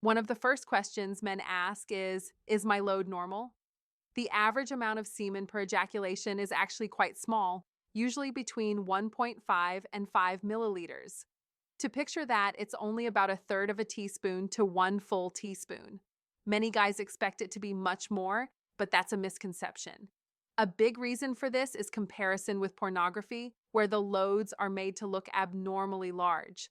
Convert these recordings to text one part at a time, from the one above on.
One of the first questions men ask is my load normal? The average amount of semen per ejaculation is actually quite small, usually between 1.5 and 5 milliliters. To picture that, it's only about a third of a teaspoon to one full teaspoon. Many guys expect it to be much more, but that's a misconception. A big reason for this is comparison with pornography, where the loads are made to look abnormally large.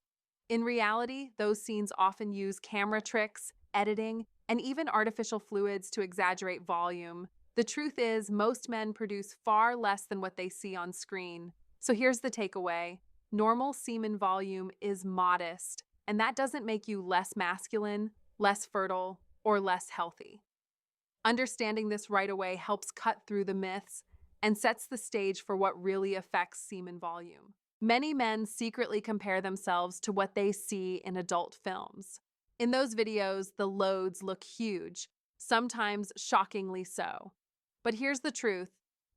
In reality, those scenes often use camera tricks, editing, and even artificial fluids to exaggerate volume. The truth is, most men produce far less than what they see on screen. So here's the takeaway: normal semen volume is modest, and that doesn't make you less masculine, less fertile, or less healthy. Understanding this right away helps cut through the myths and sets the stage for what really affects semen volume. Many men secretly compare themselves to what they see in adult films. In those videos, the loads look huge, sometimes shockingly so. But here's the truth: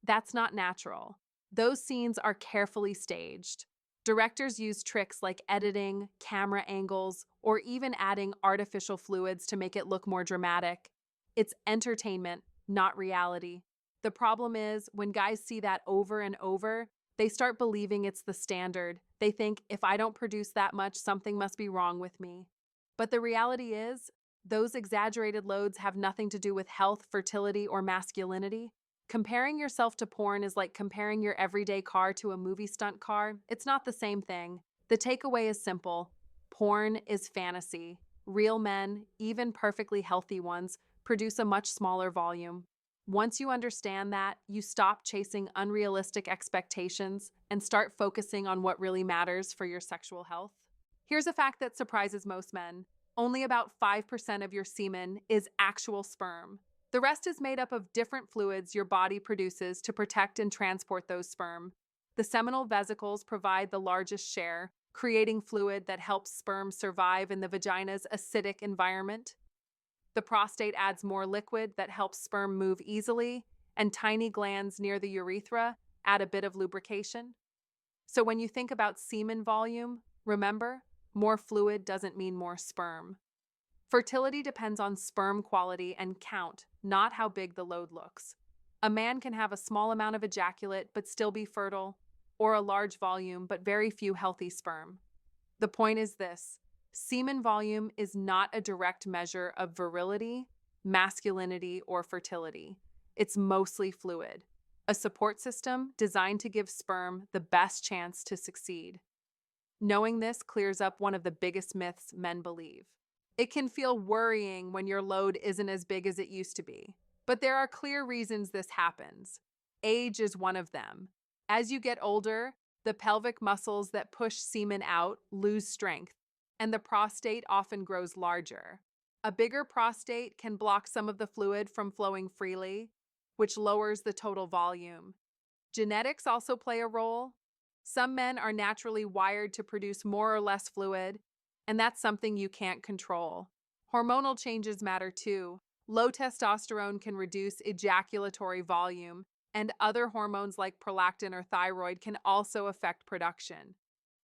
that's not natural. Those scenes are carefully staged. Directors use tricks like editing, camera angles, or even adding artificial fluids to make it look more dramatic. It's entertainment, not reality. The problem is, when guys see that over and over, they start believing it's the standard. They think, if I don't produce that much, something must be wrong with me. But the reality is, those exaggerated loads have nothing to do with health, fertility, or masculinity. Comparing yourself to porn is like comparing your everyday car to a movie stunt car. It's not the same thing. The takeaway is simple: porn is fantasy. Real men, even perfectly healthy ones, produce a much smaller volume. Once you understand that, you stop chasing unrealistic expectations and start focusing on what really matters for your sexual health. Here's a fact that surprises most men: only about 5% of your semen is actual sperm. The rest is made up of different fluids your body produces to protect and transport those sperm. The seminal vesicles provide the largest share, creating fluid that helps sperm survive in the vagina's acidic environment. The prostate adds more liquid that helps sperm move easily, and tiny glands near the urethra add a bit of lubrication. So when you think about semen volume, remember, more fluid doesn't mean more sperm. Fertility depends on sperm quality and count, not how big the load looks. A man can have a small amount of ejaculate but still be fertile, or a large volume but very few healthy sperm. The point is this: semen volume is not a direct measure of virility, masculinity, or fertility. It's mostly fluid, a support system designed to give sperm the best chance to succeed. Knowing this clears up one of the biggest myths men believe. It can feel worrying when your load isn't as big as it used to be, but there are clear reasons this happens. Age is one of them. As you get older, the pelvic muscles that push semen out lose strength, and the prostate often grows larger. A bigger prostate can block some of the fluid from flowing freely, which lowers the total volume. Genetics also play a role. Some men are naturally wired to produce more or less fluid, and that's something you can't control. Hormonal changes matter too. Low testosterone can reduce ejaculatory volume, and other hormones like prolactin or thyroid can also affect production.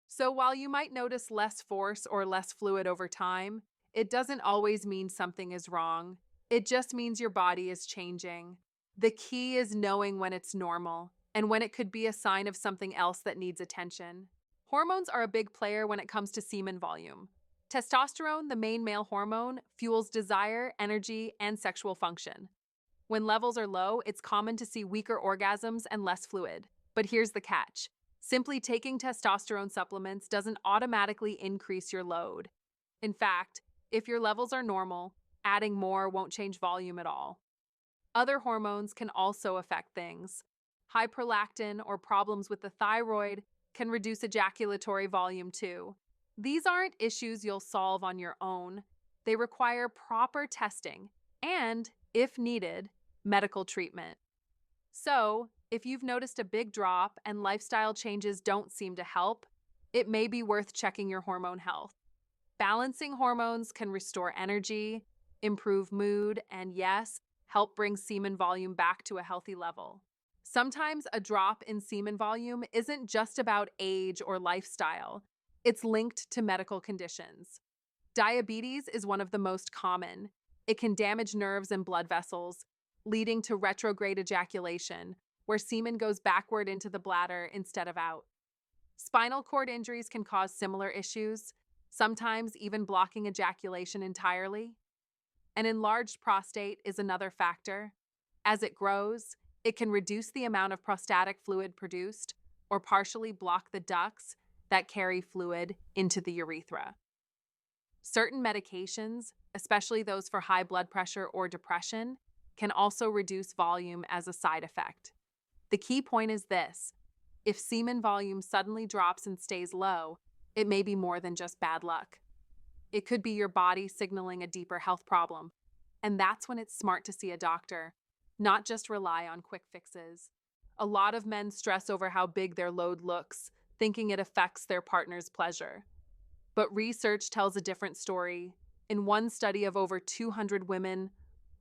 So while you might notice less force or less fluid over time, it doesn't always mean something is wrong. It just means your body is changing. The key is knowing when it's normal and when it could be a sign of something else that needs attention. Hormones are a big player when it comes to semen volume. Testosterone, the main male hormone, fuels desire, energy, and sexual function. When levels are low, it's common to see weaker orgasms and less fluid. But here's the catch: simply taking testosterone supplements doesn't automatically increase your load. In fact, if your levels are normal, adding more won't change volume at all. Other hormones can also affect things. High prolactin or problems with the thyroid can reduce ejaculatory volume too. These aren't issues you'll solve on your own. They require proper testing and, if needed, medical treatment. So, if you've noticed a big drop and lifestyle changes don't seem to help, it may be worth checking your hormone health. Balancing hormones can restore energy, improve mood, and yes, help bring semen volume back to a healthy level. Sometimes a drop in semen volume isn't just about age or lifestyle. It's linked to medical conditions. Diabetes is one of the most common. It can damage nerves and blood vessels, leading to retrograde ejaculation, where semen goes backward into the bladder instead of out. Spinal cord injuries can cause similar issues, sometimes even blocking ejaculation entirely. An enlarged prostate is another factor. As it grows, it can reduce the amount of prostatic fluid produced or partially block the ducts that carry fluid into the urethra. Certain medications, especially those for high blood pressure or depression, can also reduce volume as a side effect. The key point is this: if semen volume suddenly drops and stays low, it may be more than just bad luck. It could be your body signaling a deeper health problem, and that's when it's smart to see a doctor, not just rely on quick fixes. A lot of men stress over how big their load looks, thinking it affects their partner's pleasure. But research tells a different story. In one study of over 200 women,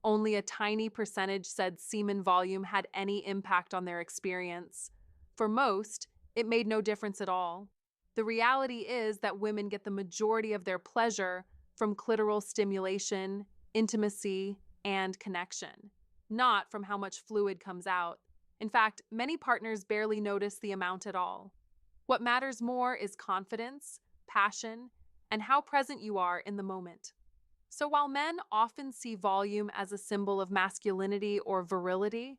only a tiny percentage said semen volume had any impact on their experience. For most, it made no difference at all. The reality is that women get the majority of their pleasure from clitoral stimulation, intimacy, and connection, not from how much fluid comes out. In fact, many partners barely notice the amount at all. What matters more is confidence, passion, and how present you are in the moment. So while men often see volume as a symbol of masculinity or virility,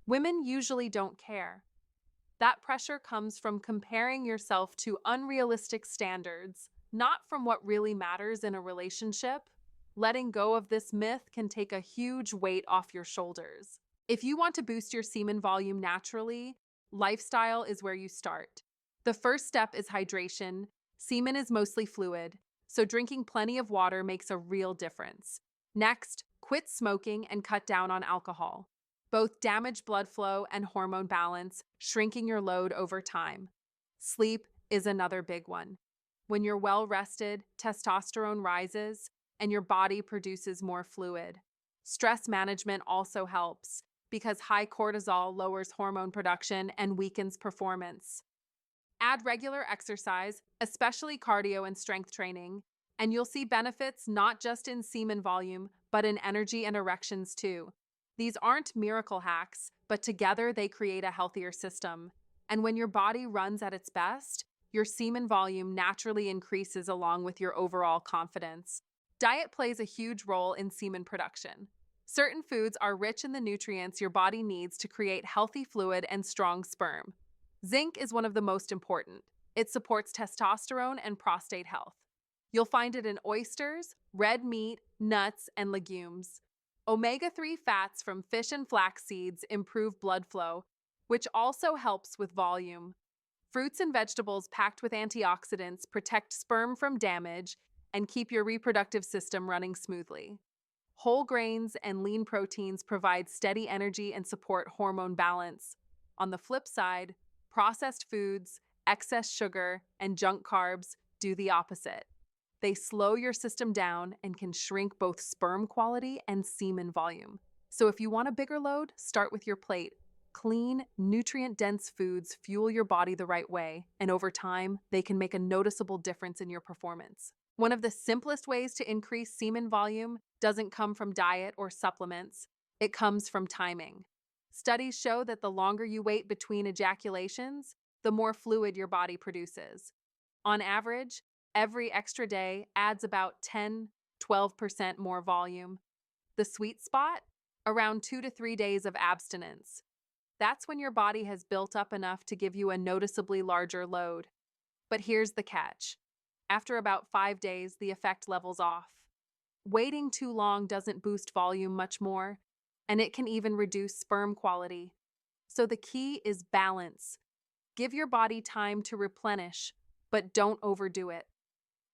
women usually don't care. That pressure comes from comparing yourself to unrealistic standards, not from what really matters in a relationship. Letting go of this myth can take a huge weight off your shoulders. If you want to boost your semen volume naturally, lifestyle is where you start. The first step is hydration. Semen is mostly fluid, so drinking plenty of water makes a real difference. Next, quit smoking and cut down on alcohol. Both damage blood flow and hormone balance, shrinking your load over time. Sleep is another big one. When you're well rested, testosterone rises and your body produces more fluid. Stress management also helps because high cortisol lowers hormone production and weakens performance. Add regular exercise, especially cardio and strength training, and you'll see benefits not just in semen volume, but in energy and erections too. These aren't miracle hacks, but together they create a healthier system. And when your body runs at its best, your semen volume naturally increases along with your overall confidence. Diet plays a huge role in semen production. Certain foods are rich in the nutrients your body needs to create healthy fluid and strong sperm. Zinc is one of the most important. It supports testosterone and prostate health. You'll find it in oysters, red meat, nuts, and legumes. Omega-3 fats from fish and flax seeds improve blood flow, which also helps with volume. Fruits and vegetables packed with antioxidants protect sperm from damage and keep your reproductive system running smoothly. Whole grains and lean proteins provide steady energy and support hormone balance. On the flip side, processed foods, excess sugar, and junk carbs do the opposite. They slow your system down and can shrink both sperm quality and semen volume. So if you want a bigger load, start with your plate. Clean, nutrient-dense foods fuel your body the right way, and over time, they can make a noticeable difference in your performance. One of the simplest ways to increase semen volume doesn't come from diet or supplements. It comes from timing. Studies show that the longer you wait between ejaculations, the more fluid your body produces. On average, every extra day adds about 10–12% more volume. The sweet spot? Around 2 to 3 days of abstinence. That's when your body has built up enough to give you a noticeably larger load. But here's the catch. After about 5 days, the effect levels off. Waiting too long doesn't boost volume much more, and it can even reduce sperm quality. So the key is balance. Give your body time to replenish, but don't overdo it.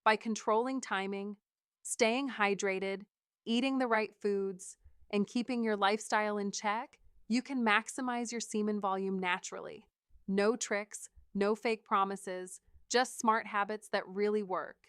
By controlling timing, staying hydrated, eating the right foods, and keeping your lifestyle in check, you can maximize your semen volume naturally. No tricks, no fake promises, just smart habits that really work.